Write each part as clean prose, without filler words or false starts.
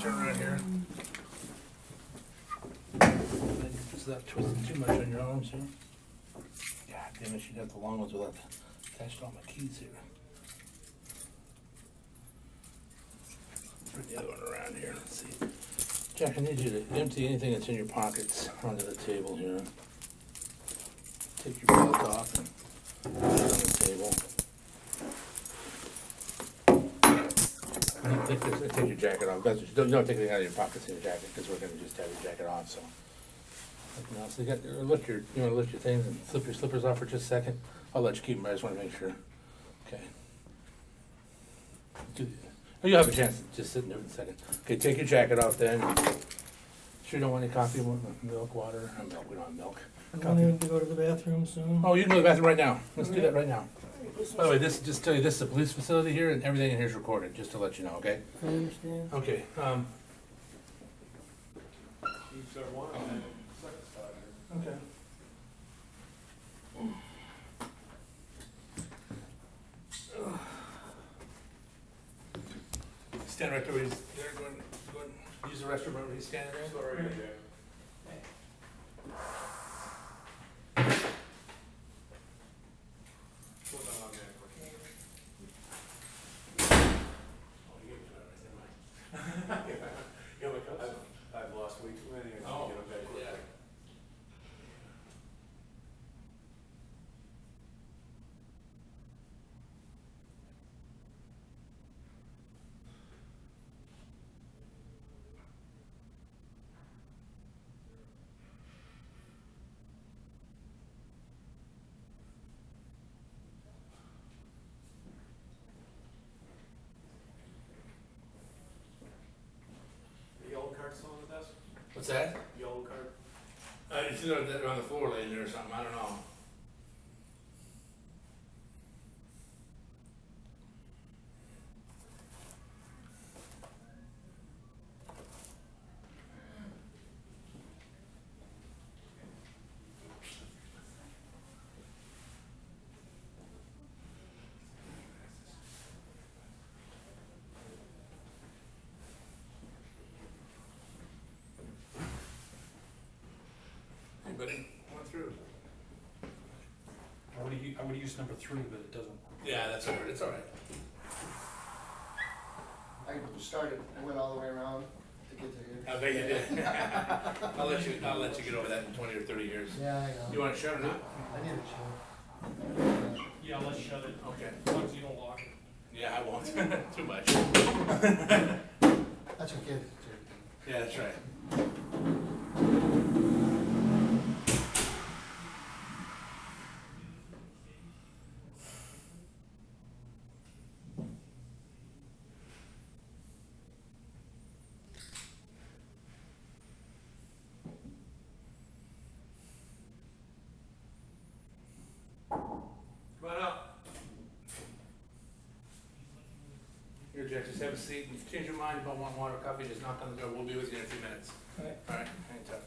turn around here. Stop twisting too much on your arms here. God damn it, she'd have the long ones without attached to all my keys here. Bring the other one around here, let's see. Jack, I need you to empty anything that's in your pockets onto the table here. Take your belt off and put it on the table. Take your jacket off. Don't take anything out of your pockets in your jacket because we're going to just have your jacket off. So, so you want to lift your things and slip your slippers off for just a second. I'll let you keep them. I just want to make sure. Okay. You'll have a chance to just sit in there in a second. Okay, take your jacket off then. Sure, you don't want any coffee, milk, water? Milk. We don't have milk. I'm going to go to the bathroom soon. Oh, you can go to the bathroom right now. Let's do that right now. By the way, just tell you, this is a police facility here, and everything in here is recorded, just to let you know, okay? I understand. Okay, okay. Stand right there where he's there, go ahead, use the restroom right where he's standing there. Sorry, right there. I've lost way too many. Oh, yeah. The yellow card still on the desk? What's that? Yellow card? It's on the floor laying there or something, I don't know. Anybody? Went through. I would use number 3, but it doesn't. Yeah, that's all right. It's all right. I went all the way around to get to here. I bet you did. I'll let you get over that in 20 or 30 years. Yeah, I know. You want to shut or not? I need a chill. Yeah, let's shut it. Okay. As long as you don't lock it. Yeah, I won't. Too much. That's okay. Yeah, that's right. Come on up. Here, Jack, just have a seat. If you change your mind about wanting water or coffee, just knock on the door. We'll be with you in a few minutes. All right. All right, hang tough.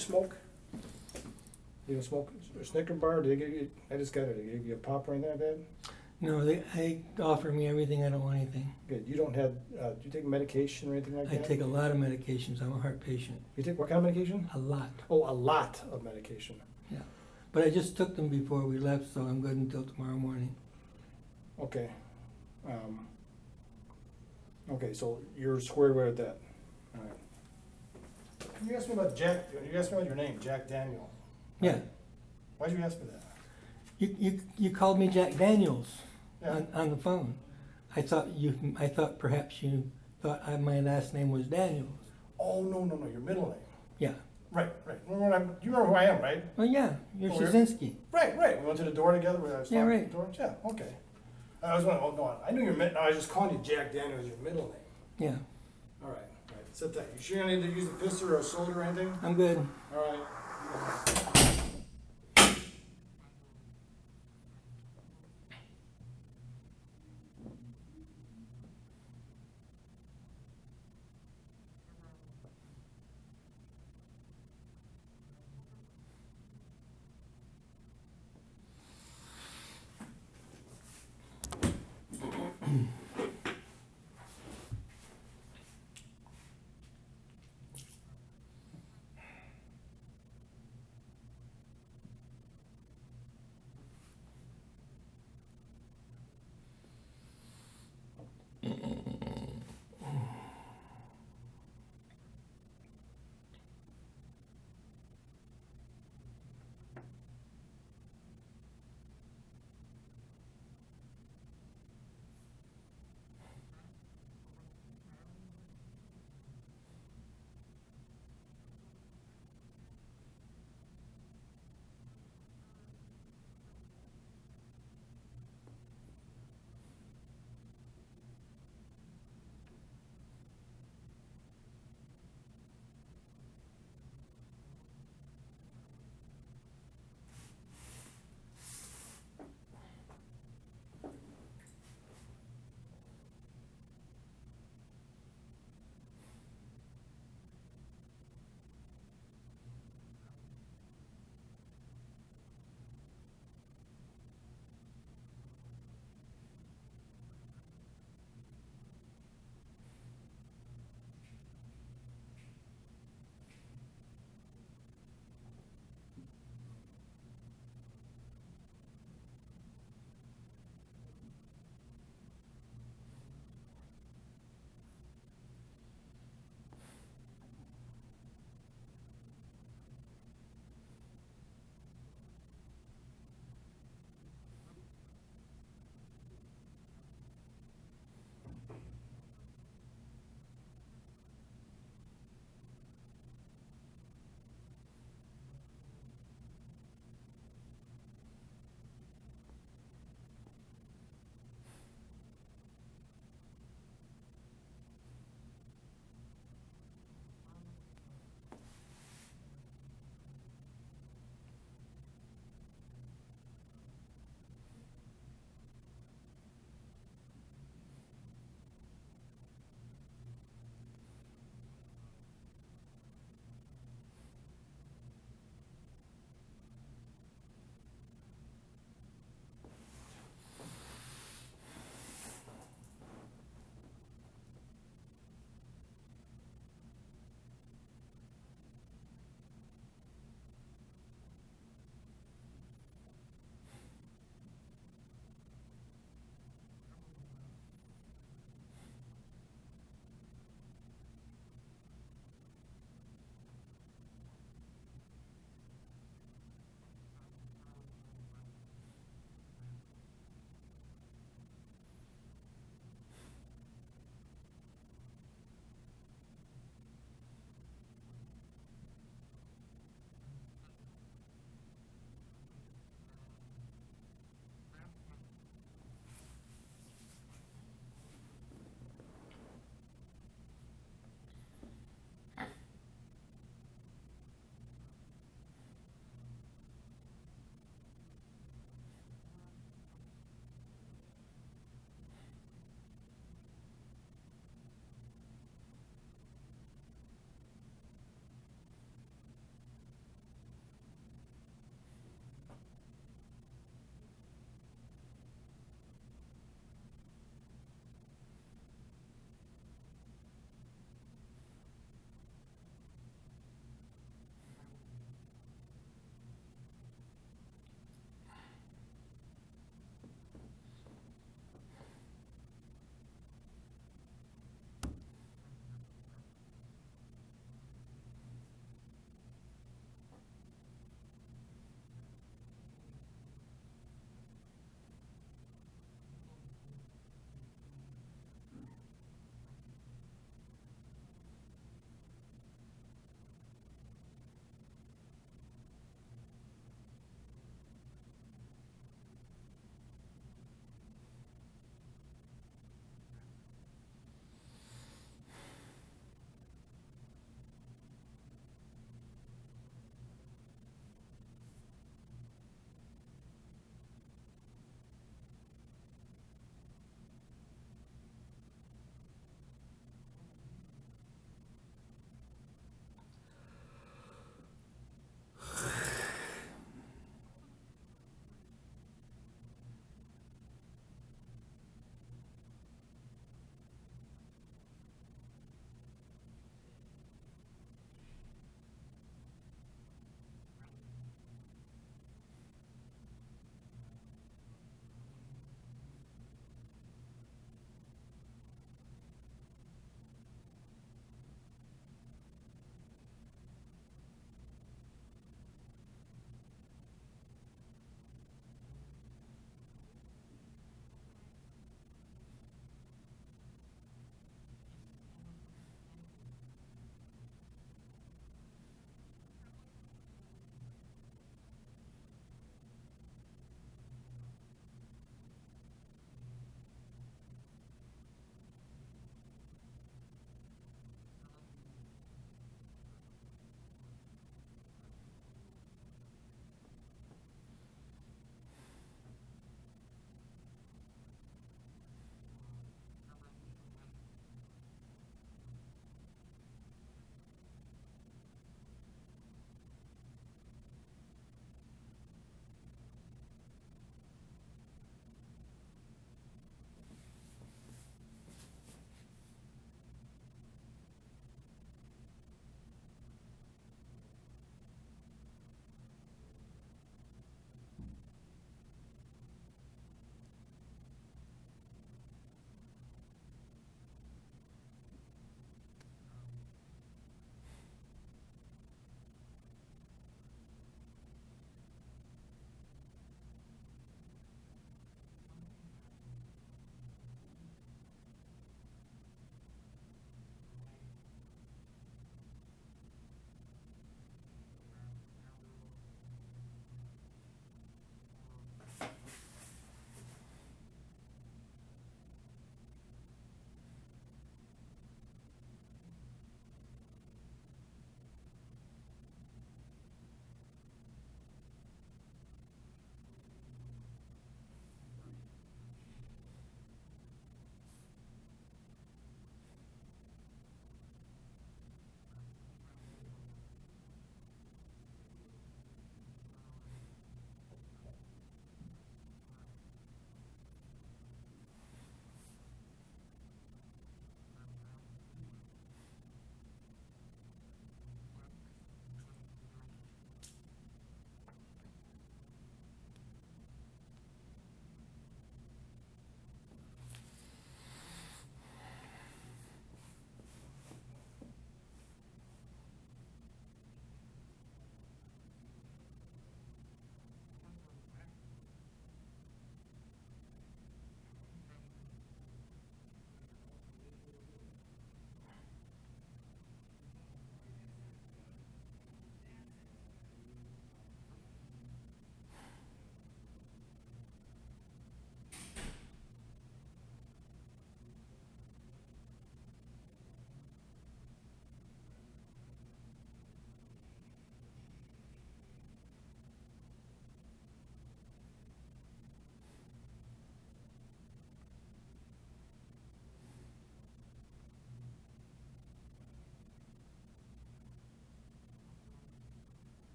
smoke? You don't smoke a Snicker bar? Did they give you, I just got it, did they give you a pop or anything like that? No, they offer me everything, I don't want anything. Good, you don't have, do you take medication or anything like I that? take a lot of medications, I'm a heart patient, You take what kind of medication? a lot, Oh, a lot of medication. yeah. But I just took them before we left, so I'm good until tomorrow morning. Okay. Okay, so you're squared away with that. All right. You asked me about Jack, you asked me about your name, Jack Daniel. Yeah, Why'd you ask me that? you called me Jack Daniels Yeah. on the phone. I thought perhaps you thought my last name was Daniels. Oh, no, your middle name. Yeah, Right. You remember who I am, right? well, yeah, you're Oh, you're- Szynski. Right. We went to the door together where I was Yeah, talking right. to the door. Yeah, okay. I was wondering, oh, no, I knew I was just calling you Jack Daniel as your middle name. Yeah, All right. Sit tight. You sure you don't need to use a pistol or a soldier or anything? I'm good. All right.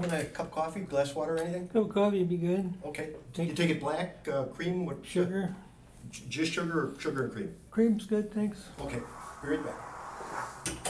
want a cup of coffee, glass of water, or anything? Cup of coffee would be good. Okay. Take- You take it black, cream, what? Sugar. Just sugar or sugar and cream? Cream's good, thanks. Okay, be right back.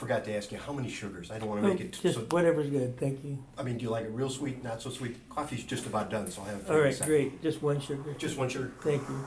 forgot to ask you, how many sugars? I don't wanna make it, Just so, whatever's good, thank you. I mean, do you like it real sweet, not so sweet? Coffee's just about done, so I'll have it for All you in a right, second. great, just one sugar. Just one sugar? Thank you.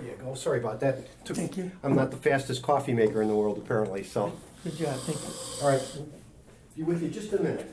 There you go, sorry about that. Thank you. I'm not the fastest coffee maker in the world apparently, so. Good job, thank you. All right, be with you just a minute.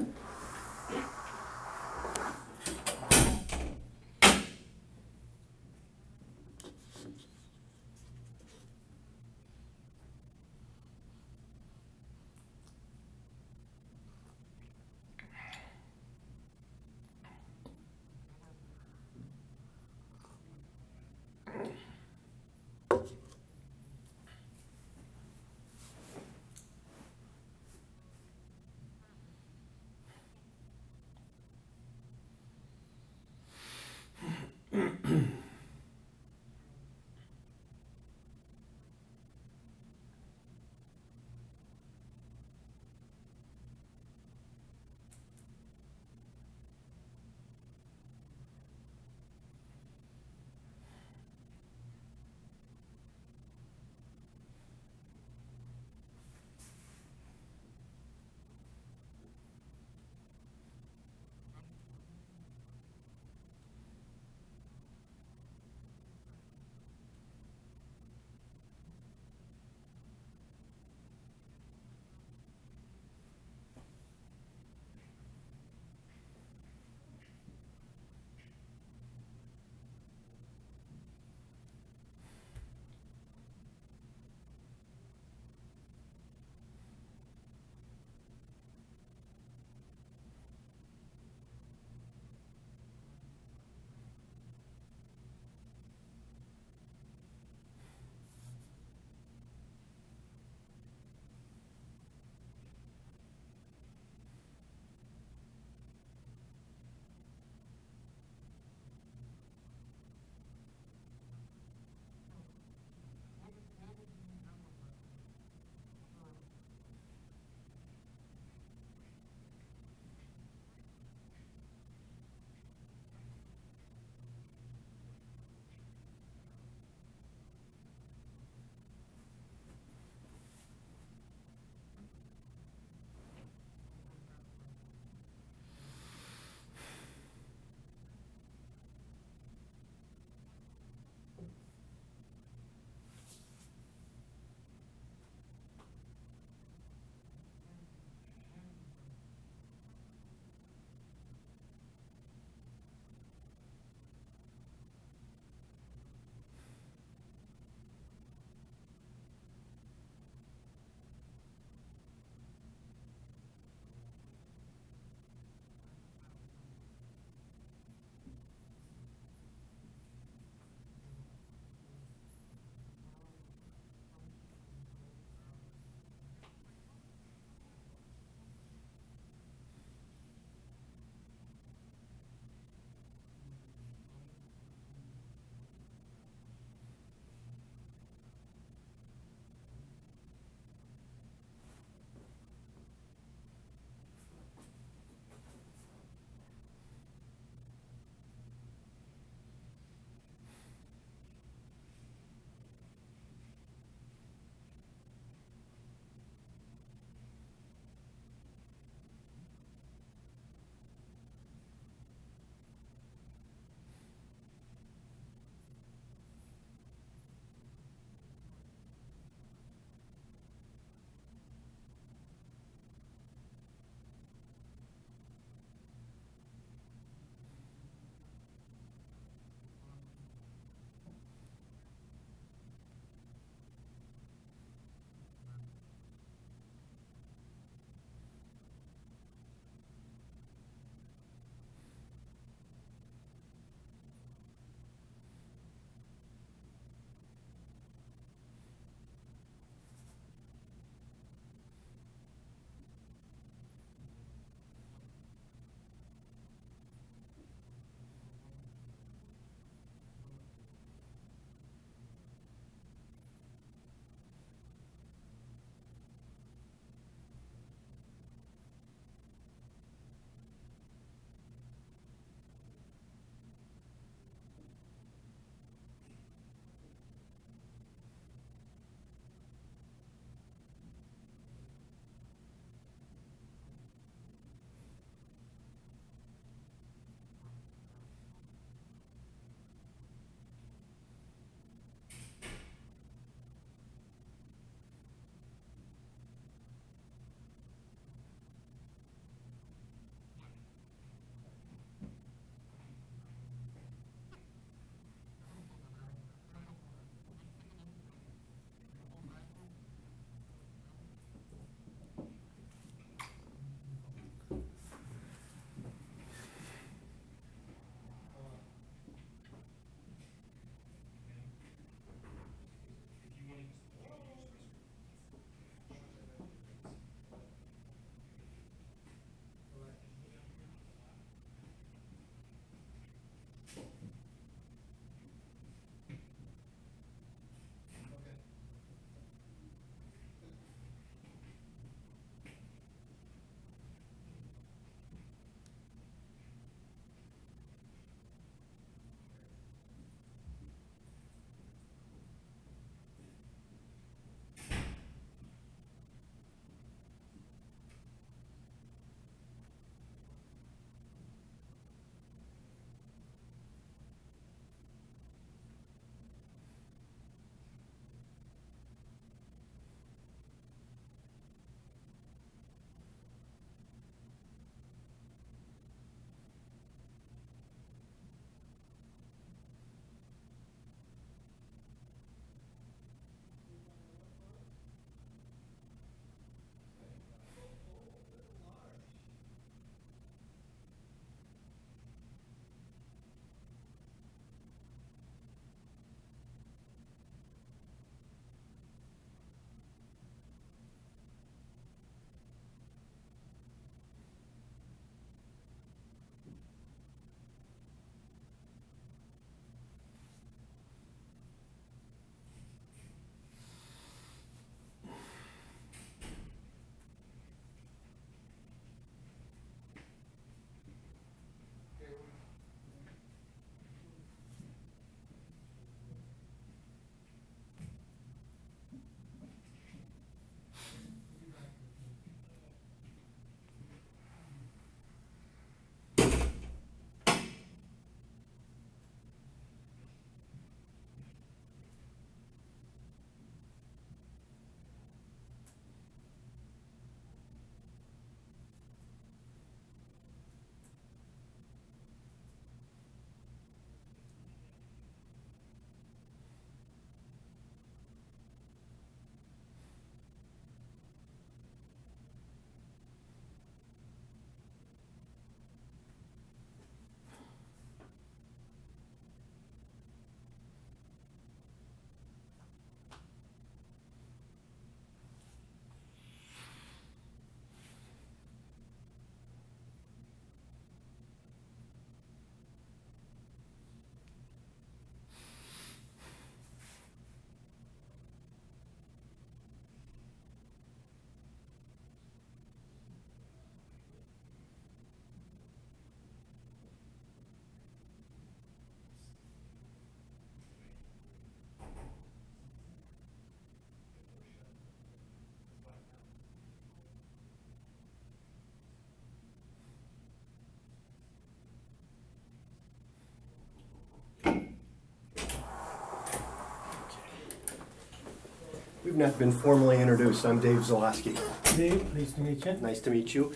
not been formally introduced. I'm Dave Zalowski. Dave, pleased to meet you. Nice to meet you.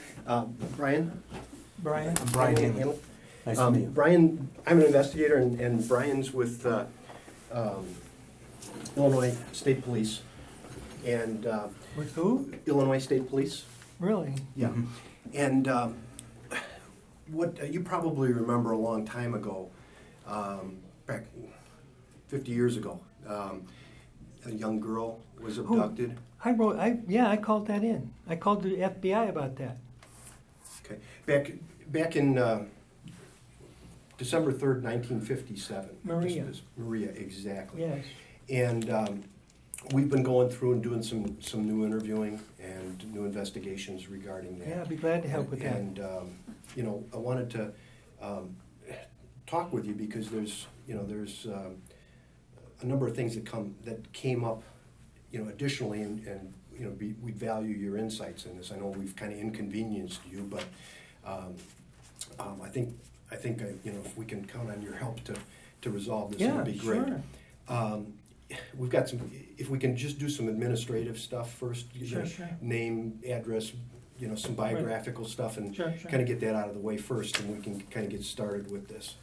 Brian? Brian? Brian Hanley. Hanley. Nice to meet you. Brian, I'm an investigator, and Brian's with Illinois State Police. And With who? Illinois State Police. Really? Yeah. Mhm. And what you probably remember a long time ago, back 50 years ago, a young girl was abducted. I called that in. I called the FBI about that. Okay. Back in December 3rd, 1957. Maria. Maria, exactly. Yes. And we've been going through and doing some new interviewing and new investigations regarding that. Yeah, I'd be glad to help with that. And you know, I wanted to talk with you because there's a number of things that came up, you know, additionally, and you know, we value your insights in this. I know we've kind of inconvenienced you, but I think you know, if we can count on your help to resolve this, Yeah, it'd be great. sure. We've got some. If we can just do some administrative stuff first, Sure. name, address, you know, some biographical stuff, and Sure. kind of get that out of the way first, and we can kind of get started with this.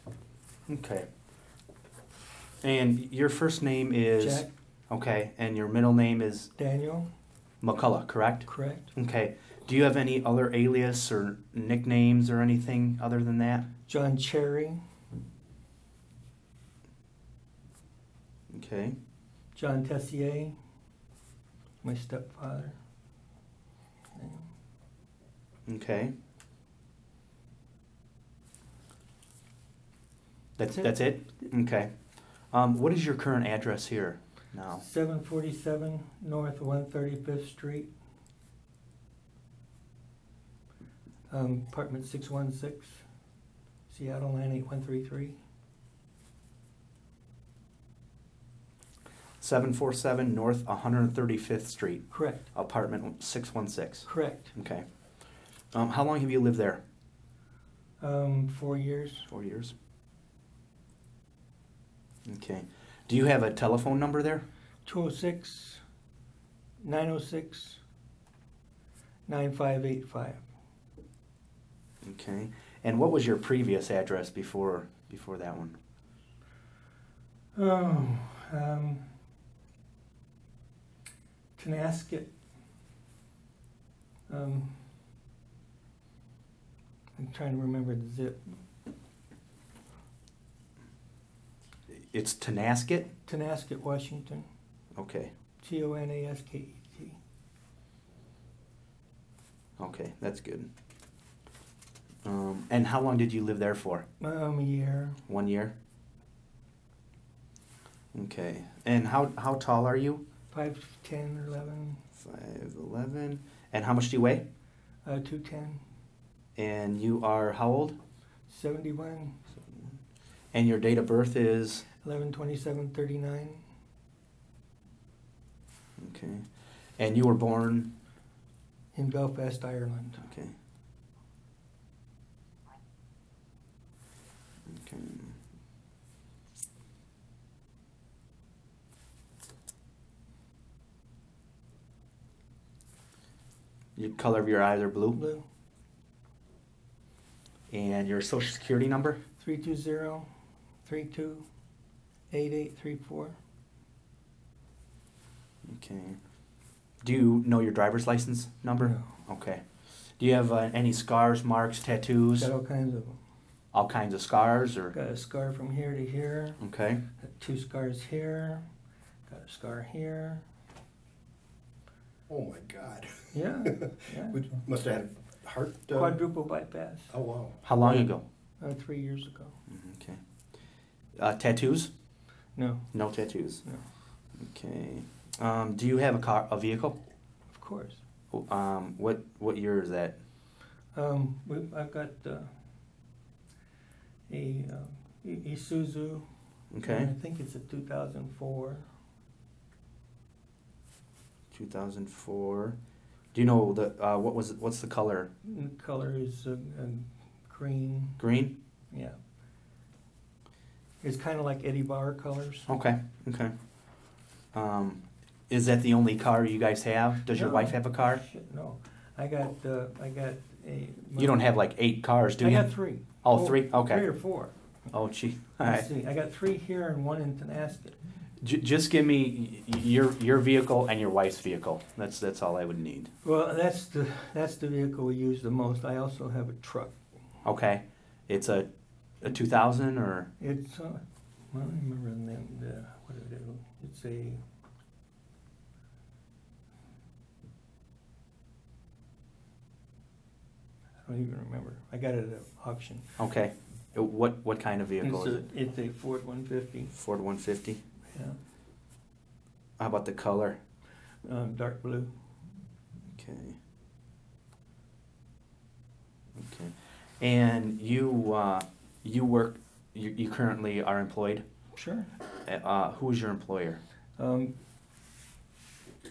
Okay. And your first name is? Jack. Okay, and your middle name is Daniel, McCullough, correct? correct. Okay. Do you have any other alias or nicknames or anything other than that? John Cherry, Okay. John Tessier, my stepfather. Okay. That's it. That's it? Okay. What is your current address here now? 747 North 135th Street. Apartment 616, Seattle 98133. 747 North 135th Street, Correct. apartment 616. Correct. Okay. How long have you lived there? 4 years. 4 years. Okay. Do you have a telephone number there? 206 906 9585. Okay. And what was your previous address before that one? Oh, Tenasket. I'm trying to remember the zip. It's Tenasket? Tenasket, Washington. Okay. Tonasket. Okay, that's good. And how long did you live there for? A year. 1 year? Okay. And how tall are you? 5'10", 11, 5'11". And how much do you weigh? 210, And you are how old? 71, And your date of birth is? 11/27/39. Okay. And you were born? In Belfast, Ireland. Okay. Okay. Your color of your eyes are blue? Blue. And your social security number? 320-32-8834. Okay. Do you know your driver's license number? No. Okay. Do you have any scars, marks, tattoos? Got all kinds of them. All kinds of scars, or? Got a scar from here to here. Okay. Got 2 scars here. Got a scar here. Oh my God. Yeah. Yeah. We must have had a heart. Quadruple bypass. Oh wow. How long ago? 3 years ago. Okay. Tattoos? No. No tattoos. No. Okay. Do you have a vehicle? Of course. What year is that? I've got a Isuzu. Okay. I think it's a 2004. 2004. Do you know the what's the color? The color is green. Green? Yeah. It's kind of like Eddie Bauer colors. Okay. Okay. Is that the only car you guys have? Does your No. wife have a car? Shit, no. I got a. You don't have like 8 cars, do I you? got 3. Oh, Four- 3? Okay. 3 or 4. Oh, gee. All Let's right. see. I got 3 here and 1 in Tonasket. Just give me your vehicle and your wife's vehicle. That's all I would need. Well, that's the vehicle we use the most. I also have a truck. Okay. It's a 2000 or It's well, I remember the name. What is it? It's a. I don't even remember. I got it at auction. okay. What kind of vehicle is it? It's a Ford 150. Ford 150. Yeah, How about the color? dark blue. Okay. Okay. And you work. You currently are employed. Sure. Who is your employer?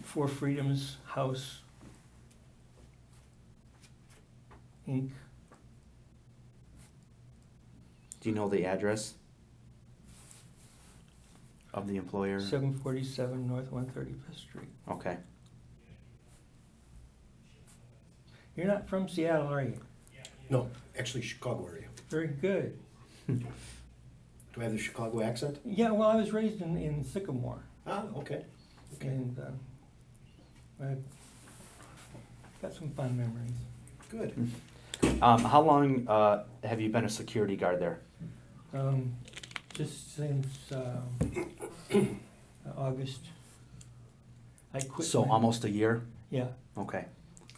Four Freedoms House Inc. Do you know the address of the employer? 747 North 135th Street. Okay. You're not from Seattle, are you? No, actually Chicago area. Very good. Do I have the Chicago accent? Yeah, well, I was raised in Sycamore, Ah, okay. Okay. and I've got some fun memories. Good. How long have you been a security guard there? Just since August. I quit. So my- almost a year? Yeah, Okay.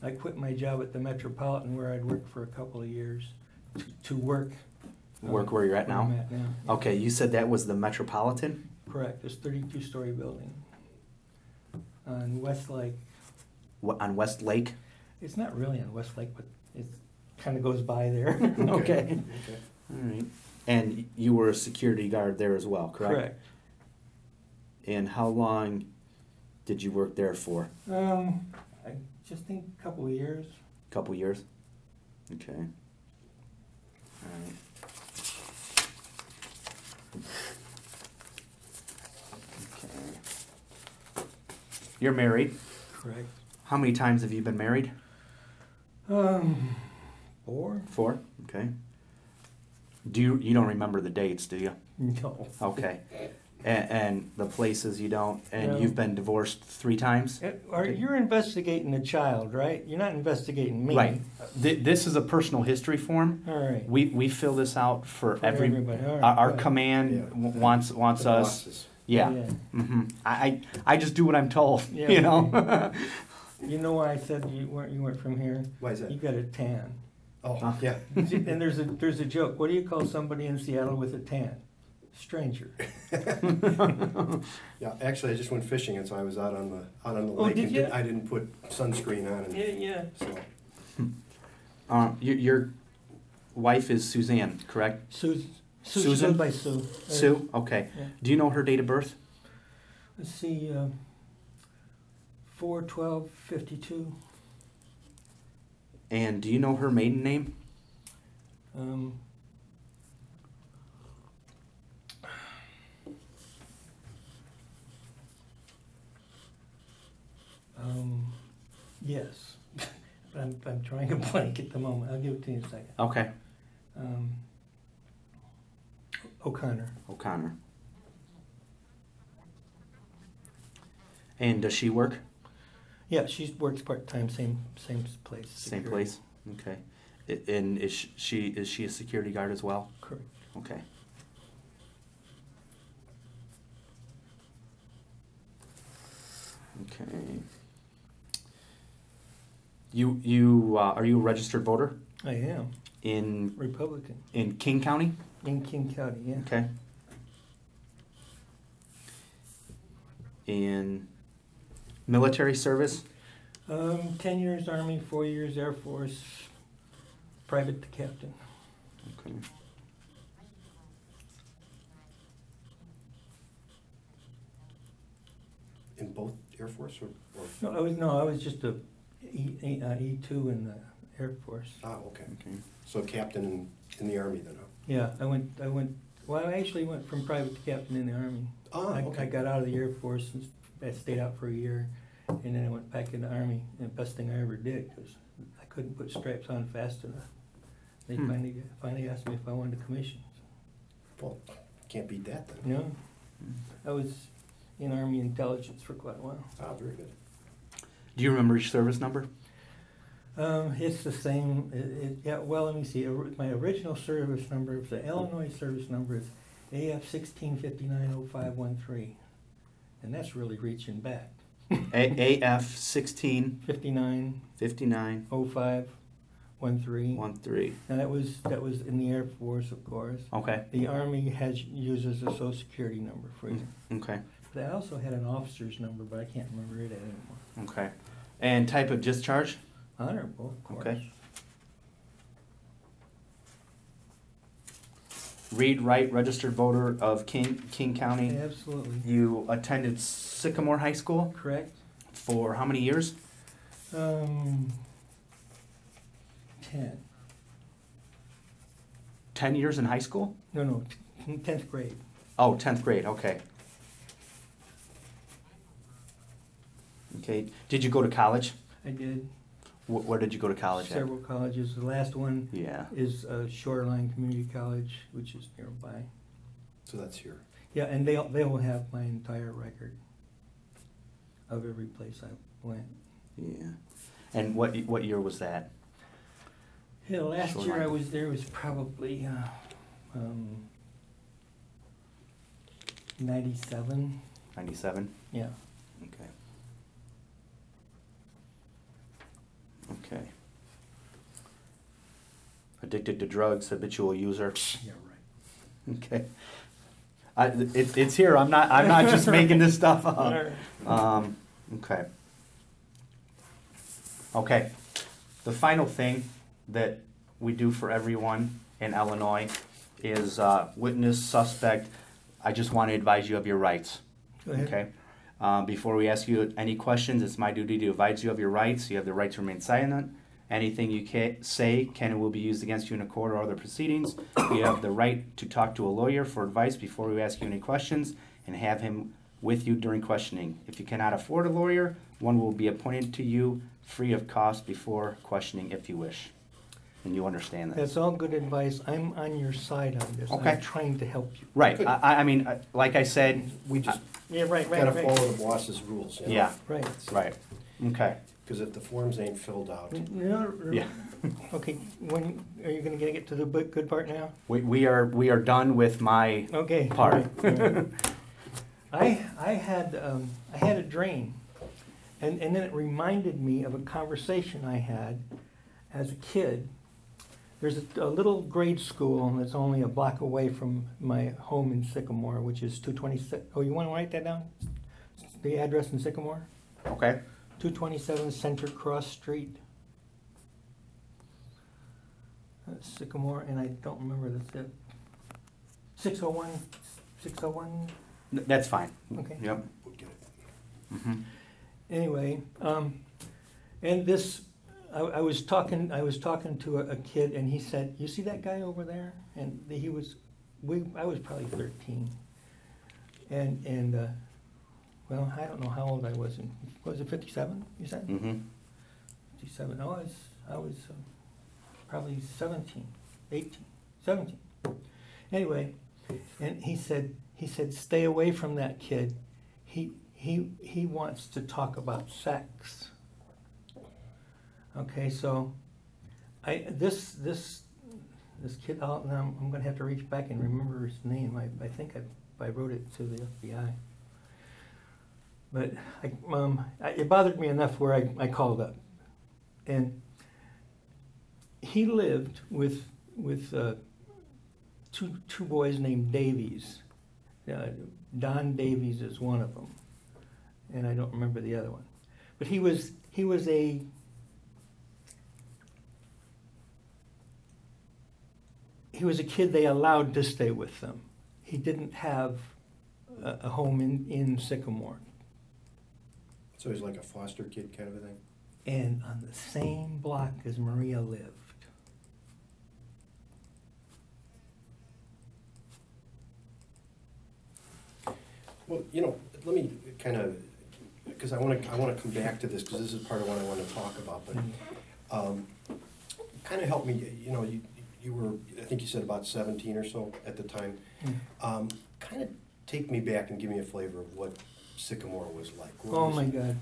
I quit my job at the Metropolitan where I'd worked for a couple of years to work. Work where you're at where I'm now? at now. Okay, you said that was the Metropolitan? Correct. It's 32-story building on Westlake. What, on West Lake? It's not really on Westlake, but it kind of goes by there. Okay. Okay. All right. And you were a security guard there as well, correct? Correct. And how long did you work there for? I just think a couple of years. Couple years? Okay. All right. Okay. You're married. Correct. How many times have you been married? 4? 4? Okay. You don't remember the dates, do you? No. Okay. And the places you don't, and No. you've been divorced 3 times? You're investigating a child, right? You're not investigating me. Right. This is a personal history form. All right. We fill this out for everybody. All right, our good. command Yeah. wants The us. bosses. Yeah. Yeah. I just do what I'm told. Yeah. You know. You know why I said you weren't from here? Why is that? You got a tan. Oh, yeah. And there's a joke. What do you call somebody in Seattle with a tan? Stranger. Yeah, actually, I just went fishing, and so I was out on the Oh, lake. did and you? I didn't put sunscreen on, and Yeah. so Your wife is Suzanne, correct? Sue. She Susan? goes by Sue. Sue. Okay. Yeah. Do you know her date of birth? Let's see. 4/12/52. And do you know her maiden name? Yes. I'm trying a blank at the moment. I'll give it to you in a second. Okay. O'Connor. O'Connor. And does she work? Yeah, she works part-time, same place. Same security. place. Okay. And is she a security guard as well? Correct. Okay. Okay. You are you a registered voter I am. in Republican. King County? In King County, yeah. Okay. In military service? 10 years Army, 4 years Air Force, private to captain. Okay. in both Air Force or No, I was just a E2 in the Air Force. okay. Okay. So captain in the Army then, huh? Yeah, I went Well, I actually went from private to captain in the Army. Oh, I okay. got out of the Air Force and I stayed out for a year, and then I went back in the Army, and the best thing I ever did, because I couldn't put stripes on fast enough. They finally asked me if I wanted to commission. Well, can't beat that then. No, I was in Army intelligence for quite a while. Ah, very good. Do you remember your service number? It's the same, yeah, well, let me see, my original service number, the Illinois service number is AF 16590513, and that's really reaching back. AF 16 59 59 0513. 13. And that was in the Air Force, of course. Okay. The Army uses a Social Security number for you. Okay. But I also had an officer's number, but I can't remember it anymore. Okay. And type of discharge? Honorable, of course. Okay. Read, write, registered voter of King County. Absolutely. You attended Sycamore High School Correct. for how many years? 10. 10 years in high school? No, 10th grade. Oh, 10th grade, okay. Okay. Did you go to college? I did Where did you go to college at? several colleges. The last one Yeah. is Shoreline Community College, which is nearby. So that's here. Yeah, and they will have my entire record of every place I went. Yeah. And what year was that? Yeah, the last year Shoreline. I was there was probably 97. 97? Yeah. Okay. Okay. Addicted to drugs, habitual user. Yeah, right. Okay. It's here. I'm not just making this stuff up. Okay. Okay. The final thing that we do for everyone in Illinois is witness, suspect. I just want to advise you of your rights. Go ahead. Okay. Before we ask you any questions, it's my duty to advise you of your rights. You have the right to remain silent. Anything you say can and will be used against you in a court or other proceedings. You have the right to talk to a lawyer for advice before we ask you any questions and have him with you during questioning. If you cannot afford a lawyer, one will be appointed to you free of cost before questioning if you wish. And you understand that. That's all good advice. I'm on your side on this. Okay. I'm trying to help you. Right. I mean, like I said, We just Yeah, right. gotta follow the boss's rules. You know? yeah, Right. right. Okay. Because if the forms ain't filled out, No, Yeah. Okay, when are you going to get to the good part now? We are done with my Okay. part. all right. I had a dream, and then it reminded me of a conversation I had as a kid. There's a little grade school that's only a block away from my home in Sycamore, which is 226. Oh, you want to write that down? The address in Sycamore? Okay. 227 Center Cross Street. Sycamore, and I don't remember the zip. 601. 601. That's fine. Okay. Yep. we'll get it. Mm-hmm. Anyway, and this, I was talking to a kid, and he said, "You see that guy over there?" And I was probably 13, and well, I don't know how old I was. Was it 57? You said? Mm-hmm. 57. No, I was probably 17, 18, 17. Anyway, and he said, stay away from that kid. He wants to talk about sex. Okay, so this kid, now I'm going to have to reach back and remember his name. I think I wrote it to the FBI. But it bothered me enough where I called up. And he lived with two boys named Davies. Don Davies is one of them, and I don't remember the other one. But he was a kid they allowed to stay with them. He didn't have a home in Sycamore. So he's like a foster kid kind of a thing? And on the same block as Maria lived. Well, you know, let me kind of, because I want to come back to this, because this is part of what I want to talk about, but kind of help me, you know, you were, I think you said about 17 or so at the time. Kind of take me back and give me a flavor of what Sycamore was like. What Oh was my it? God,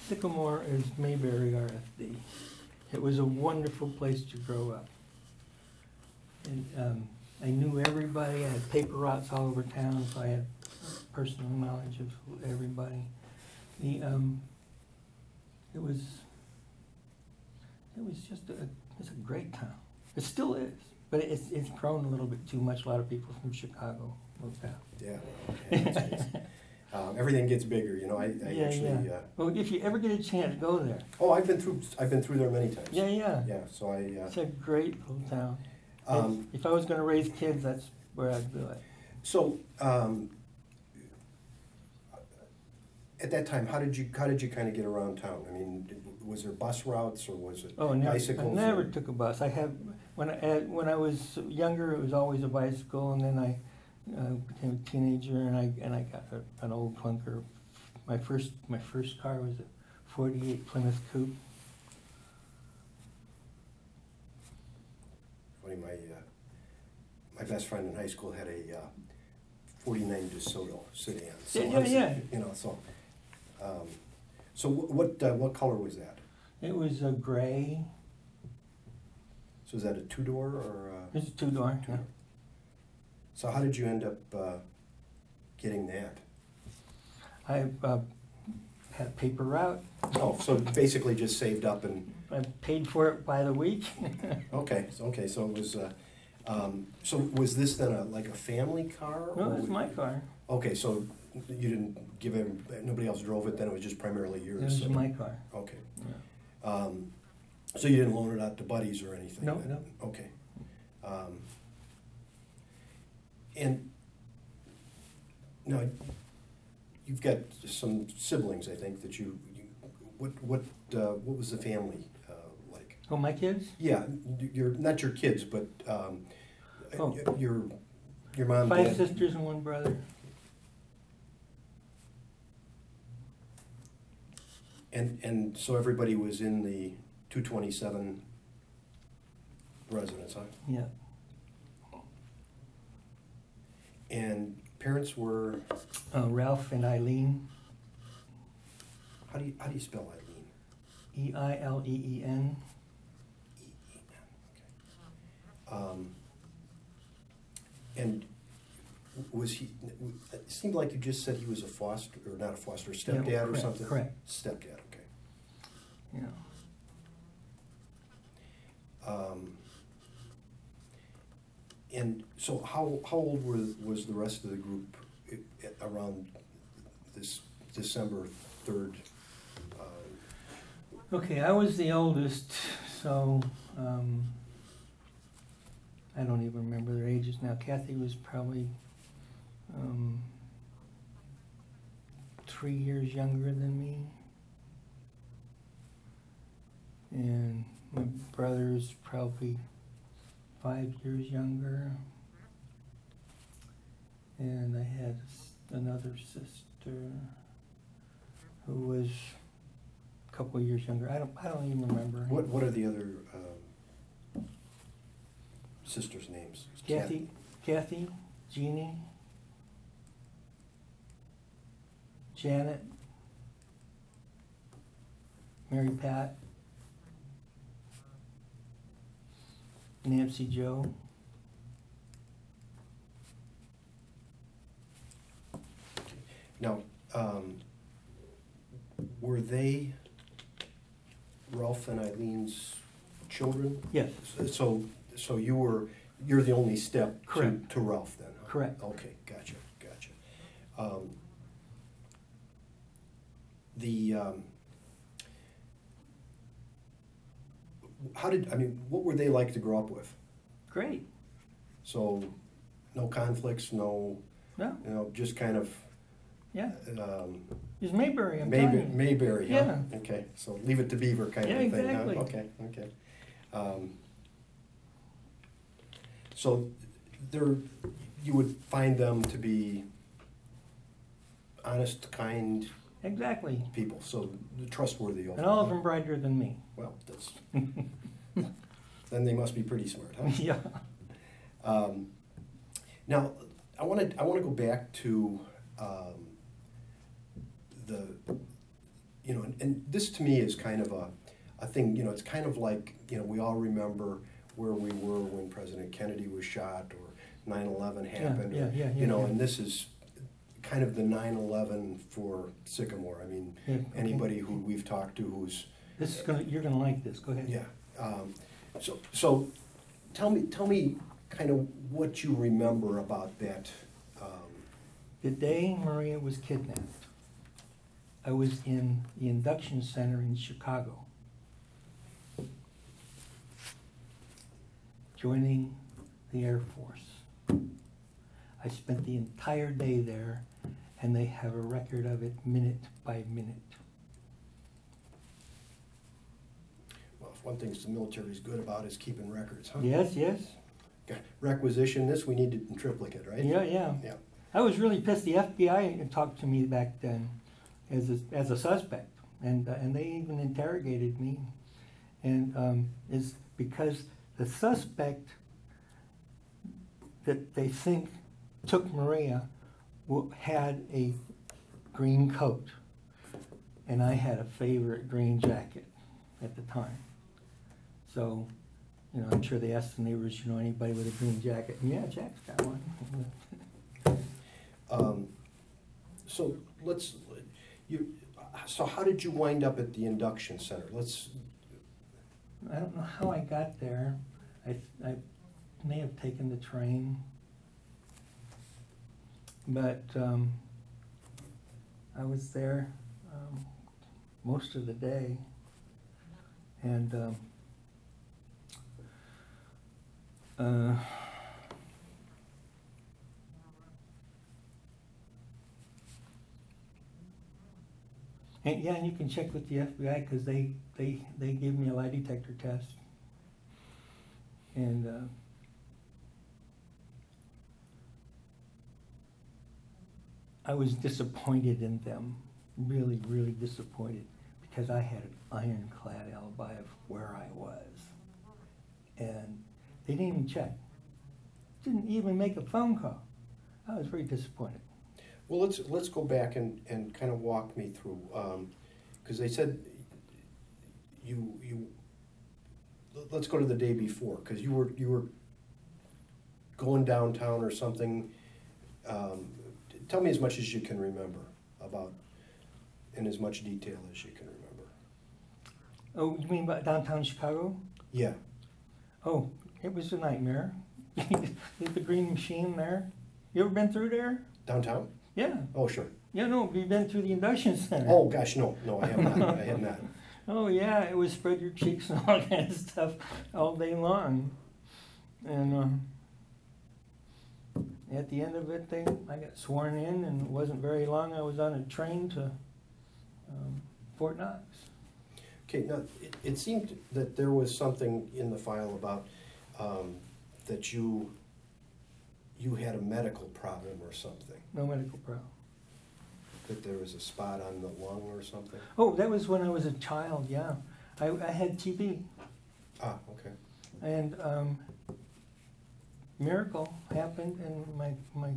Sycamore is Mayberry RFD. It was a wonderful place to grow up. And I knew everybody. I had paper routes all over town, so I had personal knowledge of everybody. It was just it's a great town. It still is, but it's grown a little bit too much. A lot of people from Chicago moved out. Yeah. Okay, everything gets bigger, you know. I Yeah, actually. yeah. Well, if you ever get a chance, go there. Oh, I've been through there many times. Yeah, yeah. Yeah. So I. It's a great little town. Um, If I was going to raise kids, that's where I'd do it. So, at that time, how did you kind of get around town? I mean, was there bus routes or was it Oh, never, I bicycles? never or- took a bus. I had when I was younger, it was always a bicycle, and then I became a teenager, and I got an old clunker. My first car was a '48 Plymouth Coupe. Funny, my best friend in high school had a 49 DeSoto sedan. So Yeah, yeah. You know, so what color was that? It was a gray. So is that a two-door or? It's a two-door. Yeah. So how did you end up getting that? I had a paper route. Oh, so basically just saved up and. I paid for it by the week. Okay, so it was. So was this then like a family car? No, or it's my car. Okay, so you didn't give him, nobody else drove it, then it was just primarily yours? It was so- my car. Okay. Yeah. So you didn't loan it out to buddies or anything? No, then? no. Okay. And now, you've got some siblings, I think, that what was the family like? Oh, my kids? Yeah, not your kids, but Oh. your mom, 5 dad. sisters and 1 brother. And so everybody was in the 227 residence, huh? Yeah. And parents were, Ralph and Eileen. how do you spell Eileen? Eileen. And was he, it seemed like you just said he was a foster, or not a foster, stepdad or correct, something? correct. Stepdad, okay. Yeah. And so how old was the rest of the group around this December 3rd? Okay, I was the oldest, so I don't even remember their ages now. Kathy was probably 3 years younger than me. And my brother's probably 5 years younger. And I had another sister who was a couple of years younger. I don't even remember. What are the other sisters' names? Kathy, Jeannie, Janet, Mary Pat, Nancy Jo. Now, were they Ralph and Eileen's children? Yes, So you're the only step Correct. to Ralph then? Huh? Correct. Okay, gotcha. What were they like to grow up with? great. So, no conflicts, no, No, just kind of, yeah. It's Mayberry, I'm Maybe, telling you. Mayberry, huh? Yeah. Okay, so leave it to Beaver kind Yeah, of thing, exactly. huh? Okay. So you would find them to be honest, kind Exactly. people, so trustworthy. And all of them brighter than me. Well, that's, then they must be pretty smart, huh? Yeah. Now, I want to go back to the, you know, and this to me is kind of a thing, you know, it's kind of like, you know, we all remember where we were when President Kennedy was shot or 9/11 happened. Yeah, You know, yeah. and this is kind of the 9/11 for Sycamore. I mean, Yeah, okay. anybody who we've talked to who's, This is gonna, you're gonna like this, go ahead. yeah. So tell me kind of what you remember about that. The day Maria was kidnapped, I was in the induction center in Chicago, joining the Air Force. I spent the entire day there, and they have a record of it minute by minute. Well, if one thing the military is good about is keeping records, huh? Yes, yes. Requisition this, we need it in triplicate, right? Yeah, yeah. Yeah. I was really pissed. The FBI talked to me back then as a suspect, and they even interrogated me, and is because the suspect that they think took Maria had a green coat, and I had a favorite green jacket at the time. So, you know, I'm sure they asked the neighbors, you know, anybody with a green jacket? And yeah, Jack's got one. So so how did you wind up at the induction center? I don't know how I got there. I may have taken the train, but I was there most of the day, and and yeah, and you can check with the FBI because they gave me a lie detector test, and I was disappointed in them, really, really disappointed, because I had an ironclad alibi of where I was, and they didn't even check, didn't even make a phone call. I was very disappointed. Well, let's go back and kind of walk me through, because they said let's go to the day before, because you were going downtown or something. Tell me as much as you can remember about, in as much detail as you can remember. Oh, you mean about downtown Chicago? Yeah. Oh, it was a nightmare. There's the green machine there. You ever been through there? Downtown? Yeah. Oh, sure. Yeah, no, you've been through the induction center. Oh, gosh, no, I have not. I have not. Oh, yeah, it was spread your cheeks and all kind of stuff all day long. And at the end of it, I got sworn in, and it wasn't very long. I was on a train to Fort Knox. Okay, now, it seemed that there was something in the file about that you had a medical problem or something. No medical problem. That there was a spot on the lung or something? Oh, that was when I was a child, yeah. I had TB. Ah, okay. And miracle happened, and my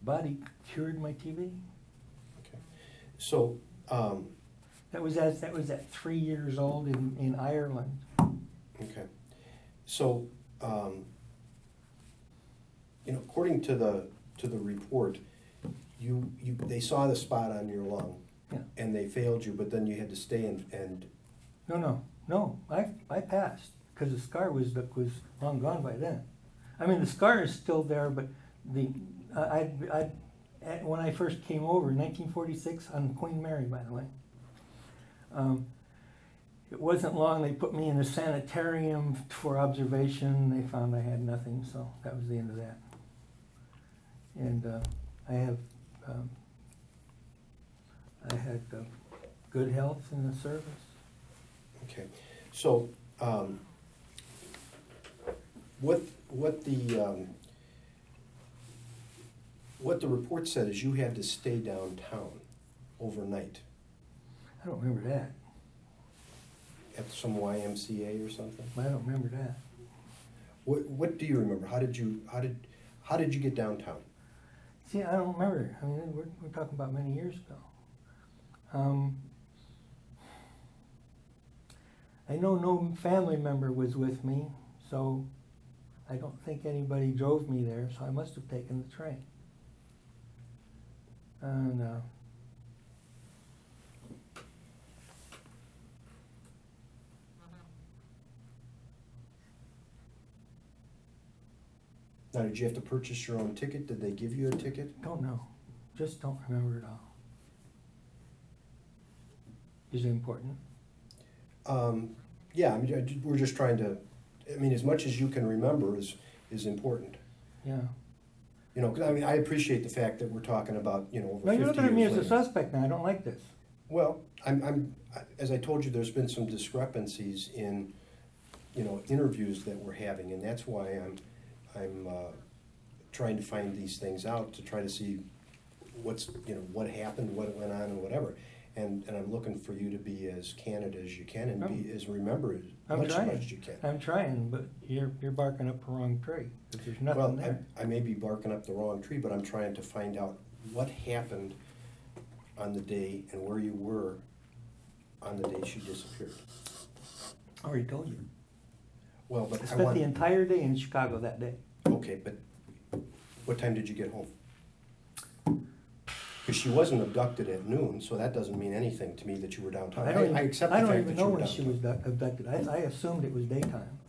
body cured my TB. Okay. So, That was at 3 years old in Ireland. okay. So, you know, according to the report, they saw the spot on your lung, Yeah. and they failed you, but then you had to stay and No. I passed because the scar was long gone by then. I mean, the scar is still there, but when I first came over in 1946 on Queen Mary, by the way. It wasn't long. They put me in a sanitarium for observation. They found I had nothing, so that was the end of that. And I had good health in the service. okay. So, what the what the report said is you had to stay downtown overnight I don't remember that. at some YMCA or something. I don't remember that. What do you remember? How did you get downtown? See, I don't remember. I mean, we're talking about many years ago. I know no family member was with me, so I don't think anybody drove me there, so I must have taken the train. No. Now, did you have to purchase your own ticket? Did they give you a ticket? Don't know. Just don't remember it all. Is it important? Yeah, I mean, we're just trying to, I mean, as much as you can remember is important. Yeah. You know, 'cause I mean, I appreciate the fact that we're talking about, you know, over 50 No, years you're looking at me as a later. suspect now. I don't like this. Well, as I told you, there's been some discrepancies in, you know, interviews that we're having, and that's why I'm trying to find these things out to try to see what happened, what went on, and whatever. And I'm looking for you to be as candid as you can and be as remember as I'm much trying. as you can. I'm trying, but you're barking up the wrong tree. 'Cause there's nothing Well, there. I may be barking up the wrong tree, but I'm trying to find out what happened on the day and where you were on the day she disappeared. I already told you. Well, but I I spent want, the entire day in Chicago that day. okay, but what time did you get home? Because she wasn't abducted at noon, so that doesn't mean anything to me that you were downtown. I accept the I don't fact even that know you were when she downtown. was abducted. I assumed it was daytime.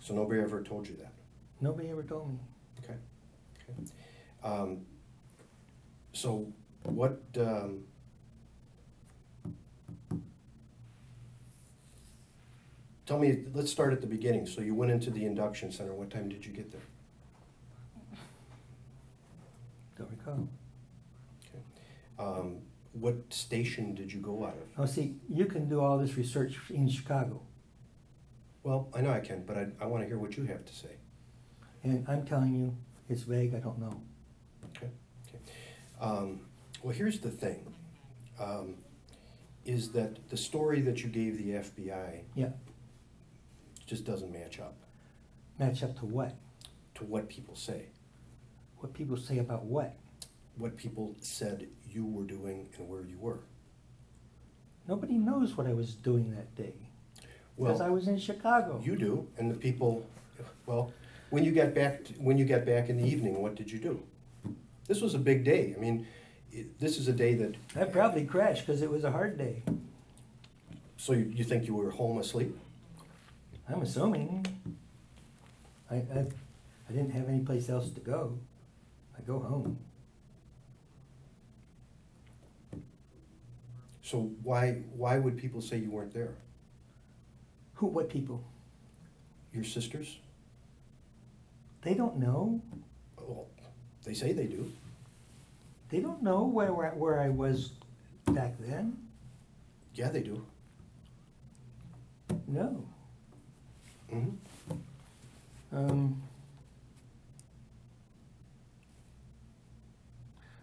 So nobody ever told you that? Nobody ever told me. Okay. So what, tell me, let's start at the beginning. So you went into the induction center. What time did you get there? Don't recall. What station did you go out of? Oh, see, you can do all this research in Chicago, Well, I know I can, but I want to hear what you have to say. and I'm telling you, it's vague. I don't know. Okay. Well, here's the thing, is that the story that you gave the FBI Yeah. just doesn't match up Match up to what? to what people say. What people say about what? What people said you were doing and where you were. Nobody knows what I was doing that day. Because I Well, was in Chicago. you do, and the people, well, when you got back in the evening, what did you do? This was a big day. I mean, this is a day that, I probably crashed because it was a hard day. so you think you were home asleep? I'm assuming. I didn't have any place else to go. I go home. So why would people say you weren't there? Who? What people? Your sisters? They don't know. Well, they say they do. They don't know where I was back then. Yeah, they do. No. Mhm.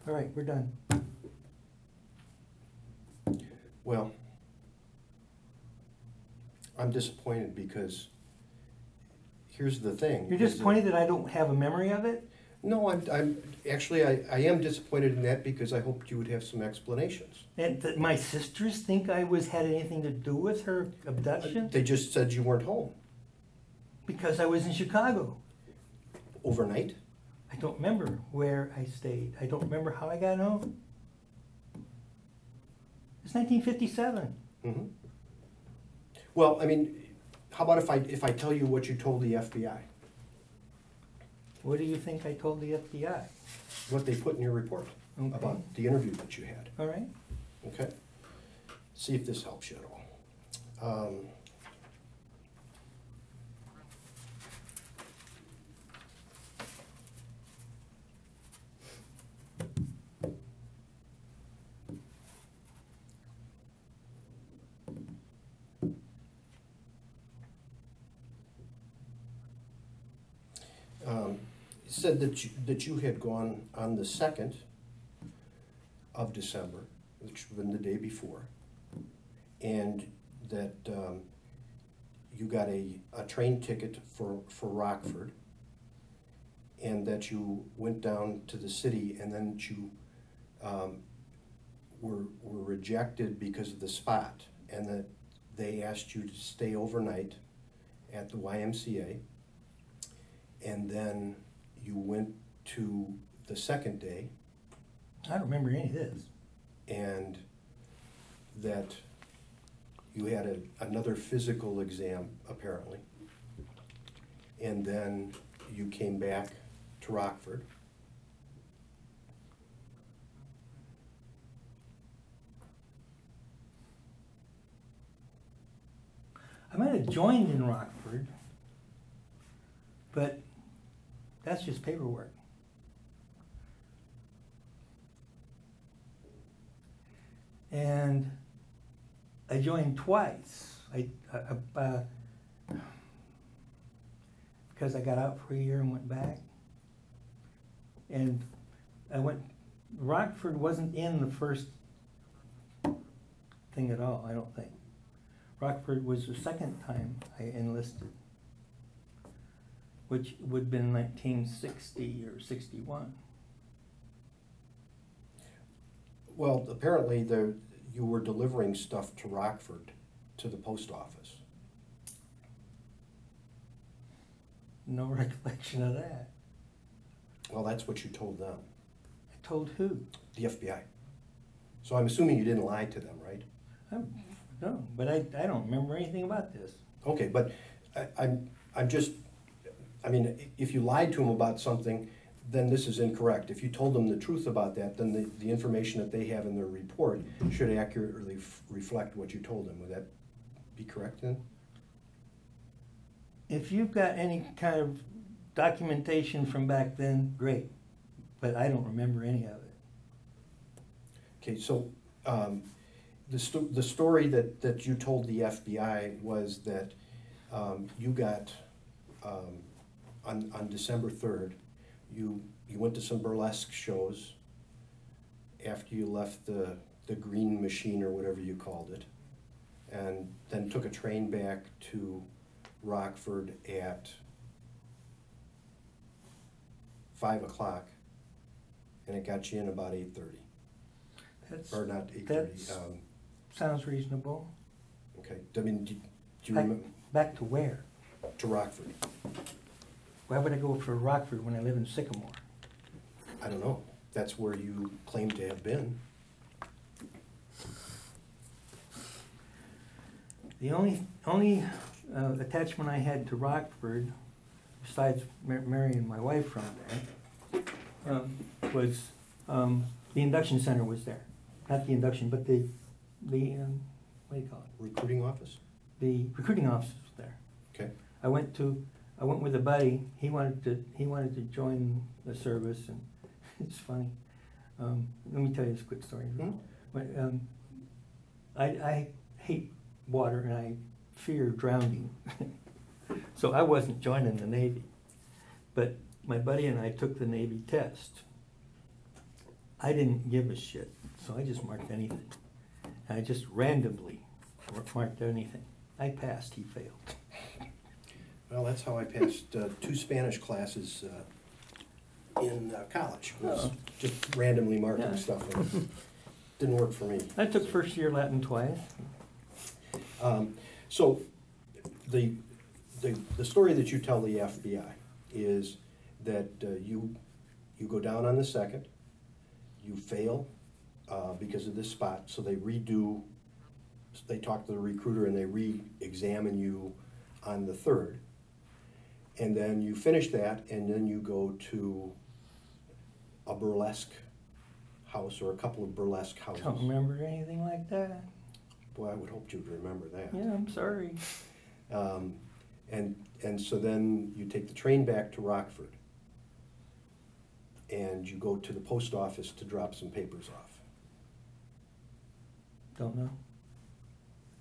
All right, we're done. Well, I'm disappointed because here's the thing. You're is that- disappointed that I don't have a memory of it? No, I'm actually, I am disappointed in that because I hoped you would have some explanations. And that my sisters think I had anything to do with her abduction? They just said you weren't home Because I was in Chicago. overnight. I don't remember where I stayed. I don't remember how I got home. It's 1957. Mhm. Well, I mean, how about if I tell you what you told the FBI? What do you think I told the FBI? What they put in your report Okay. about the interview that you had? All right. Okay? See if this helps you at all. said that you had gone on the 2nd of December, which would have been the day before, and that you got a train ticket for Rockford, and that you went down to the city, and then that you were rejected because of the spot, and that they asked you to stay overnight at the YMCA, and then you went to the second day, I don't remember any of this. and that you had another physical exam, apparently, and then you came back to Rockford. I might have joined in Rockford, but that's just paperwork. And I joined twice. Because I got out for a year and went back. And Rockford wasn't in the first thing at all, I don't think. Rockford was the second time I enlisted, which would have been 1960 or 61. Well, apparently you were delivering stuff to Rockford, to the post office. No recollection of that. Well, that's what you told them, I told who? the FBI. So I'm assuming you didn't lie to them, right? No, but I don't remember anything about this. Okay, but I'm just, I mean, if you lied to them about something, then this is incorrect. If you told them the truth about that, then the information that they have in their report should accurately reflect what you told them. Would that be correct then? If you've got any kind of documentation from back then, great, but I don't remember any of it. Okay, so the story that you told the FBI was that you got, on December 3rd, you went to some burlesque shows after you left the green machine or whatever you called it, and then took a train back to Rockford at 5 o'clock, and it got you in about 8:30. Or not 8:30. Sounds reasonable. Okay, I mean, do you remember? Back to where? To Rockford. Why would I go for Rockford when I live in Sycamore? I don't know. That's where you claim to have been. The only attachment I had to Rockford, besides marrying my wife from there, was the induction center was there. Not the induction, but the what do you call it? Recruiting office? The recruiting office was there. Okay. I went with a buddy. He wanted to join the service, and it's funny. Let me tell you this quick story. Hmm? But, I hate water and I fear drowning, so I wasn't joining the Navy. But my buddy and I took the Navy test. I didn't give a shit, so I just marked anything. And I just randomly marked anything. I passed. He failed. Well, that's how I passed 2 Spanish classes in college. Was Oh. just randomly marking Yeah. stuff. And didn't work for me. I took first year Latin twice. So the story that you tell the FBI is that you go down on the 2nd, you fail because of this spot, so they talk to the recruiter and they re-examine you on the 3rd. And then you finish that, and then you go to a burlesque house or a couple of burlesque houses. Don't remember anything like that. Boy, I would hope you'd remember that. Yeah, I'm sorry. And so then you take the train back to Rockford, and you go to the post office to drop some papers off. Don't know.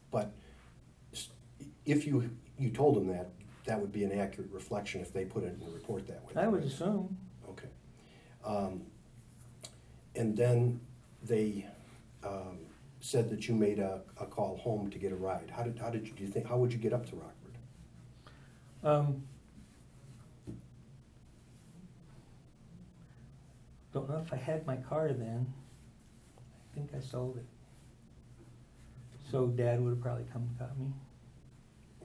But if you told them that would be an accurate reflection if they put it in the report that way. I would assume. And then they said that you made a call home to get a ride. How did you, do you think, how would you get up to Rockford? Don't know if I had my car then. I think I sold it. So Dad would have probably come and got me.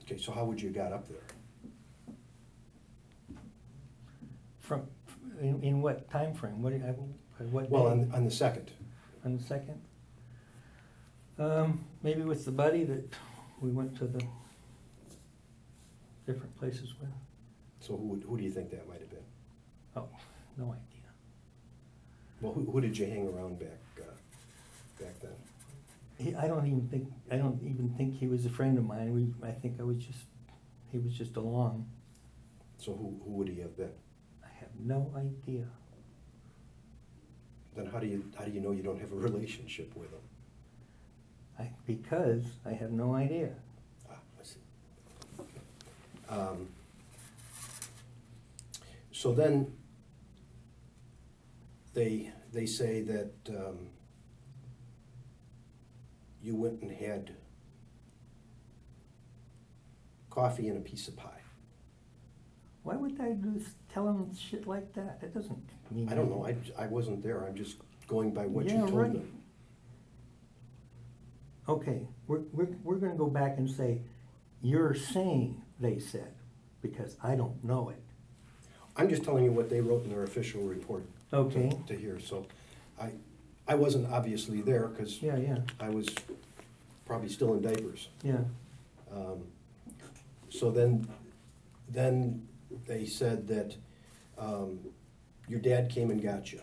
Okay, so how would you got up there? In what time frame? What Well, day? on the second. On the second? Maybe with the buddy that we went to the different places with. So who do you think that might have been? Oh, no idea. Well, who did you hang around back then? I don't even think he was a friend of mine. I think he was just along. So who would he have been? I have no idea. Then how do you know you don't have a relationship with him? Because I have no idea. I see. So then they say that you went and had coffee and a piece of pie. Why would I tell him shit like that? That doesn't mean. I don't know. I wasn't there. I'm just going by what you Yeah, told right. me. Okay, we're gonna go back and say, you're saying they said, because I don't know it. I'm just telling you what they wrote in their official report. Okay. To hear. So I wasn't obviously there because Yeah, I was probably still in diapers. yeah. So then they said that your dad came and got you.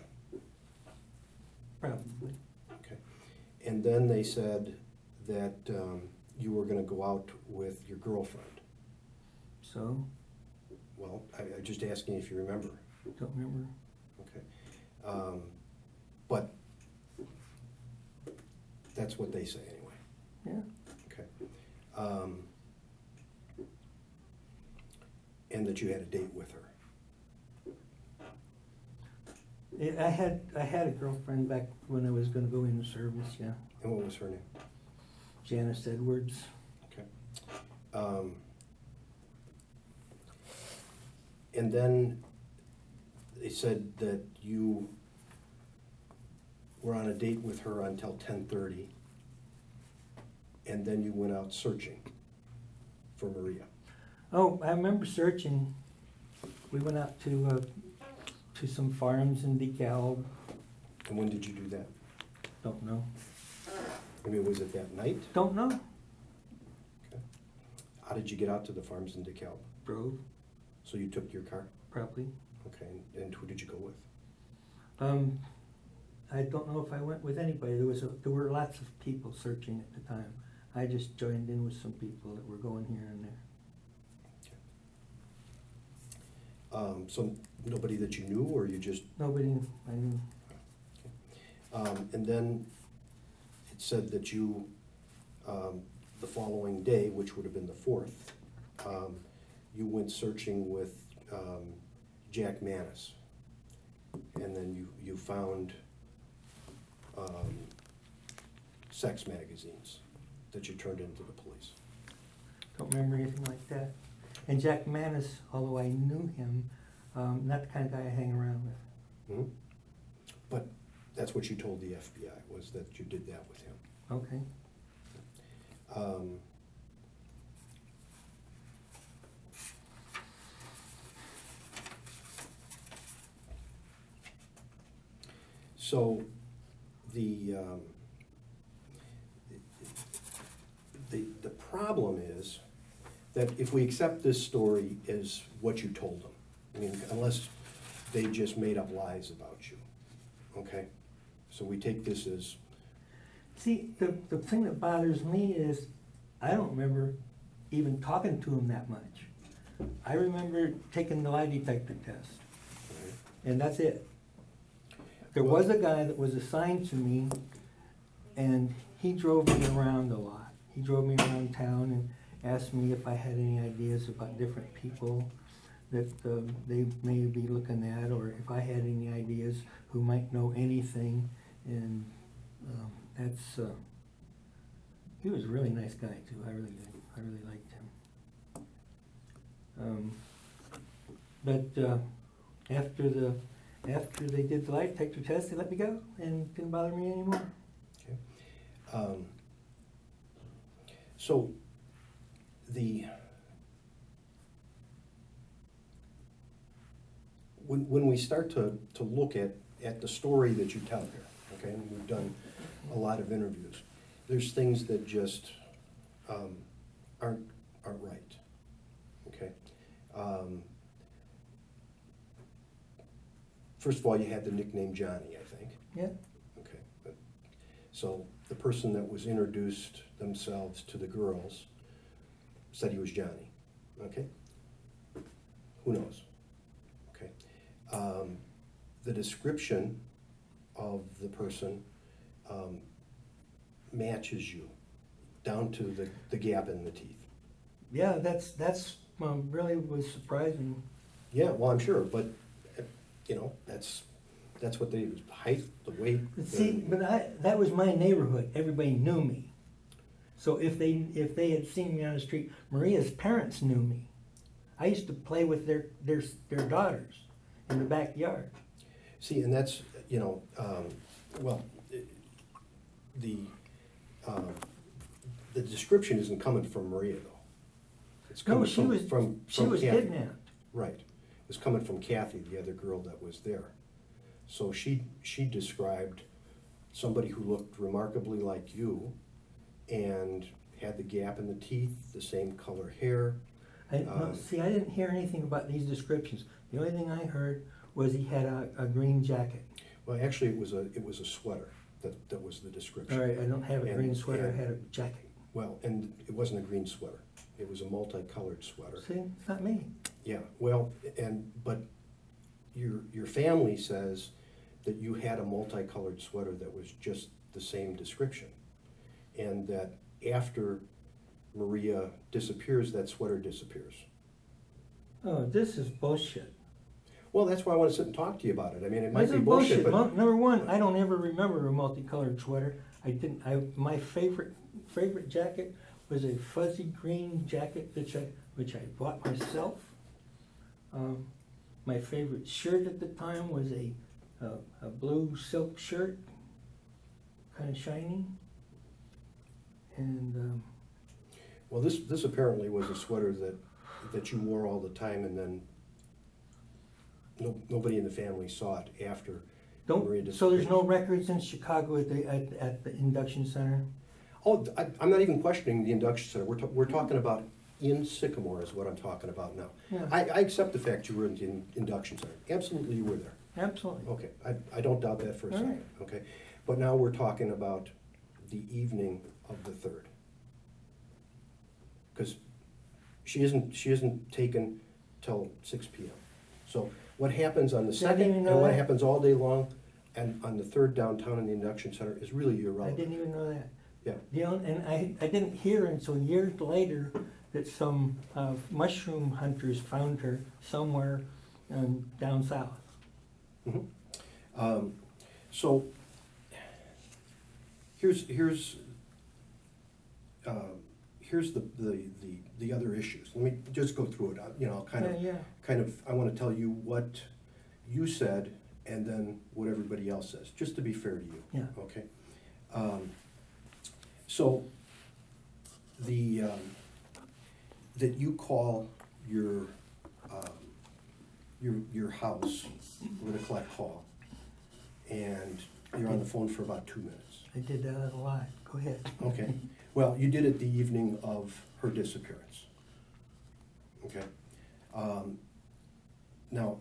Probably. Okay. And then they said that you were going to go out with your girlfriend. So, Well, I'm just asking if you remember. don't remember. Okay. But that's what they say anyway. Yeah. Okay. And that you had a date with her. I had a girlfriend back when I was gonna go into service, yeah. And what was her name? Janice Edwards. Okay. And then they said that you were on a date with her until 10:30, and then you went out searching for Maria. Oh, I remember searching. We went out to some farms in DeKalb. And when did you do that? Don't know. I mean, was it that night? Don't know. Okay. How did you get out to the farms in DeKalb? Drove, So you took your car? probably. Okay, and who did you go with? I don't know if I went with anybody. There were lots of people searching at the time. I just joined in with some people that were going here and there. So nobody that you knew, or you just? Nobody I knew. And then it said that you, the following day, which would have been the 4th, you went searching with Jack Manis. And then you found sex magazines that you turned into the police. Don't remember anything like that. And Jack Manis, although I knew him, not the kind of guy I hang around with. Mhm. But that's what you told the FBI, was that you did that with him. Okay. So the problem is that if we accept this story as what you told them, I mean, unless they just made up lies about you, okay? So we take this as, See, the thing that bothers me is I don't remember even talking to him that much. I remember taking the lie detector test, and that's it. There was a guy that was assigned to me, and he drove me around a lot. He drove me around town and asked me if I had any ideas about different people that they may be looking at, or if I had any ideas, who might know anything. And he was a really nice guy too. I really liked him. But after they did the lie detector test, they let me go and didn't bother me anymore. Okay. So when we start to look at the story that you tell here, okay, and we've done a lot of interviews, there's things that just aren't right, okay? First of all, you had the nickname Johnny, I think. Yeah. Okay. So the person that was introduced themselves to the girls said he was Johnny, okay? Who knows? Okay. The description of the person matches you down to the gap in the teeth. Yeah, that's really was surprising. Yeah, well, I'm sure, but you know, that's what they, height, the weight. But see, that was my neighborhood. Everybody knew me. So if they had seen me on the street, Maria's parents knew me. I used to play with their daughters in the backyard. See, and that's, you know, well, the description isn't coming from Maria though. It's coming she was Kathy. kidnapped. Right. It was coming from Kathy, the other girl that was there. So she described somebody who looked remarkably like you and had the gap in the teeth, the same color hair. See, I didn't hear anything about these descriptions. The only thing I heard was he had a green jacket. Well, actually, it was a sweater that was the description. All right, I don't have a green sweater. I had a jacket. Well, and it wasn't a green sweater. It was a multicolored sweater. See, it's not me. Yeah, well, but your family says that you had a multicolored sweater that was just the same description, and that after Maria disappears, that sweater disappears. Oh, this is bullshit. Well, that's why I want to sit and talk to you about it. I mean, it might This be is bullshit, but Number one, I don't ever remember a multicolored sweater. My favorite jacket was a fuzzy green jacket which I bought myself. My favorite shirt at the time was a blue silk shirt, kind of shiny. And well, this apparently was a sweater that you wore all the time, and then nobody in the family saw it after Maria disappeared. so there's no records in Chicago at the induction center? Oh, I'm not even questioning the induction center. We're talking about in Sycamore is what I'm talking about now. Yeah. I accept the fact you were in the induction center. Absolutely, you were there. Absolutely. Okay, I don't doubt that for a All second. right. Okay, but now we're talking about the evening of the 3rd, because she isn't taken till 6 p.m. So what happens on the See, I didn't 2nd even know and what that. happens all day long, and on the 3rd downtown in the induction center is really I irrelevant. didn't even know that. Yeah. And I didn't hear until years later that some mushroom hunters found her somewhere down south. Mm-hmm. So here's the other issues. Let me just go through it. You know, kind of. I want to tell you what you said, and then what everybody else says, just to be fair to you. Yeah. Okay. So that you call your house with a collect call, and you're on the phone for about 2 minutes. I did that a lot. Go ahead. Okay. Well, you did it the evening of her disappearance. Okay. Now,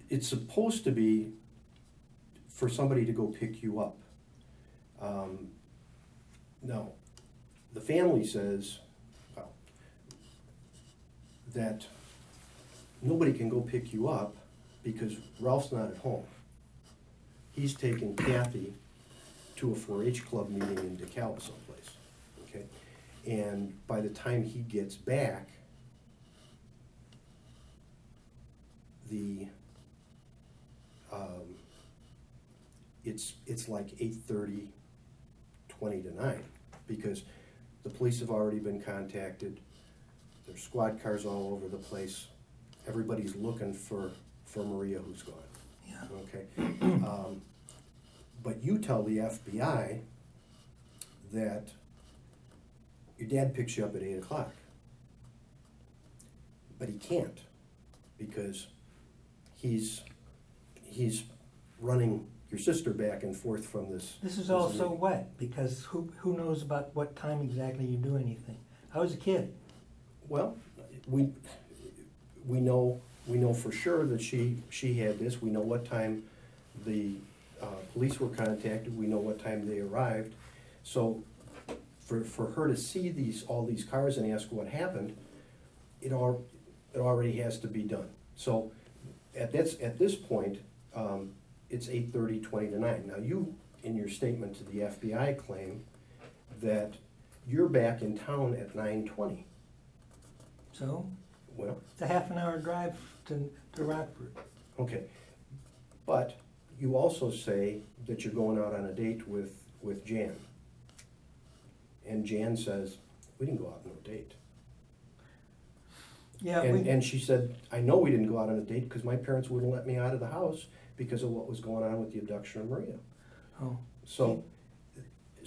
it's supposed to be for somebody to go pick you up. Now, the family says, well, that nobody can go pick you up because Ralph's not at home. He's taking Kathy to a 4-H club meeting in DeKalb someplace, okay? And by the time he gets back, the, it's like 8:30, 20 to 9, because the police have already been contacted. There's squad cars all over the place. Everybody's looking for Maria who's gone. Yeah. Okay. But you tell the FBI that your dad picks you up at 8 o'clock. But he can't, because he's running your sister back and forth from this. This is all so meeting. wet, because who knows about what time exactly you do anything? I was a kid. Well, we know for sure that she had this. We know what time the police were contacted. We know what time they arrived. So for her to see all these cars and ask what happened, it already has to be done. So at this point, it's 8:30, 20 to 9. Now you, in your statement to the FBI, claim that you're back in town at 9:20. So Well, it's a half an hour drive to Rockford. okay, but you also say that you're going out on a date with Jan. And Jan says, we didn't go out on a date. Yeah, And she said, I know we didn't go out on a date because my parents wouldn't let me out of the house because of what was going on with the abduction of Maria. oh, So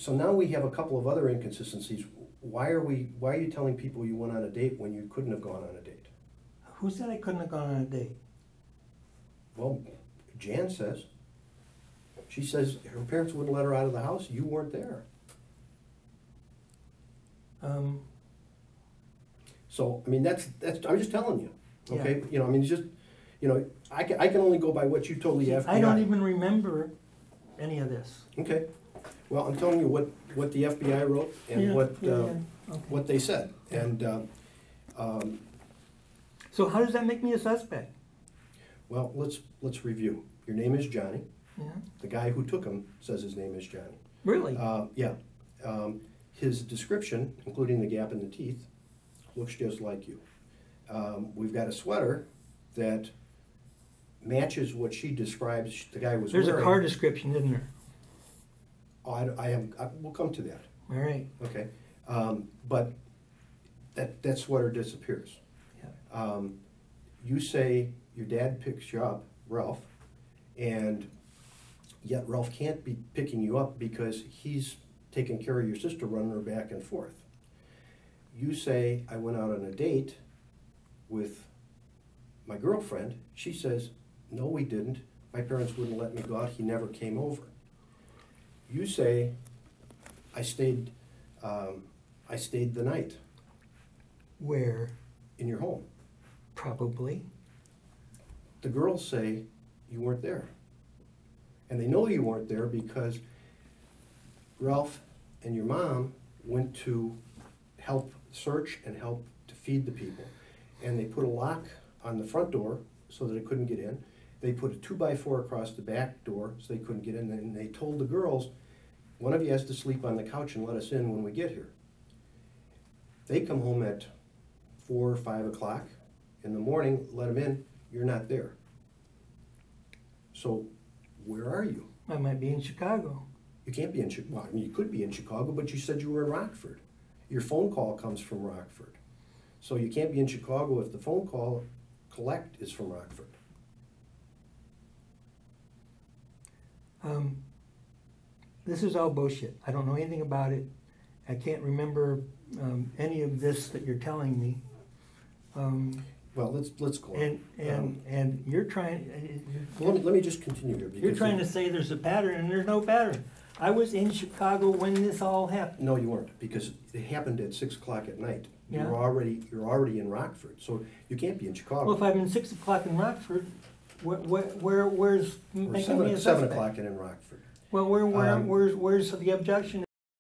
now we have a couple of other inconsistencies. Why are you telling people you went on a date when you couldn't have gone on a date? who said I couldn't have gone on a date? Well, Jan says. She says her parents wouldn't let her out of the house. You weren't there. So, I mean, that's I'm just telling you, okay? Yeah. You know, I mean, it's just, you know, I can only go by what you told the FBI. I don't even remember any of this. Okay. Well, I'm telling you what the FBI wrote and Yeah, what Okay. what they said. And, So how does that make me a suspect? well, let's review. Your name is Johnny. Yeah. The guy who took him says his name is Johnny. Really? Yeah. His description, including the gap in the teeth, looks just like you. We've got a sweater that matches what she describes the guy was There's wearing. a car description, isn't there? Oh, we'll come to that. All right. Okay. But that sweater disappears. Yeah. You say your dad picks you up, Ralph, and yet Ralph can't be picking you up because he's taking care of your sister, running her back and forth. You say, I went out on a date with my girlfriend. She says, no, we didn't. My parents wouldn't let me go out. He never came over. You say, I stayed the night Where? in your home. Probably. The girls say you weren't there. And they know you weren't there because Ralph and your mom went to help search and help to feed the people. And they put a lock on the front door so that it couldn't get in. They put a 2x4 across the back door so they couldn't get in. And they told the girls, one of you has to sleep on the couch and let us in when we get here. They come home at 4 or 5 o'clock in the morning, let them in, you're not there. So where are you? I might be in Chicago. You can't be in Chicago. Well, I mean, you could be in Chicago, but you said you were in Rockford. Your phone call comes from Rockford. So you can't be in Chicago if the phone call collect is from Rockford. This is all bullshit. I don't know anything about it. I can't remember any of this that you're telling me. Well, let's go on. And you're trying. Let me just continue here. You're trying to say there's a pattern, and there's no pattern. I was in Chicago when this all happened. No, you weren't, because it happened at 6 o'clock at night. Yeah. You're already in Rockford, so you can't be in Chicago. Well, if I'm in 6 o'clock in Rockford, where's Or making 7, me a 7 suspect? o'clock and in Rockford. Well, where's the objection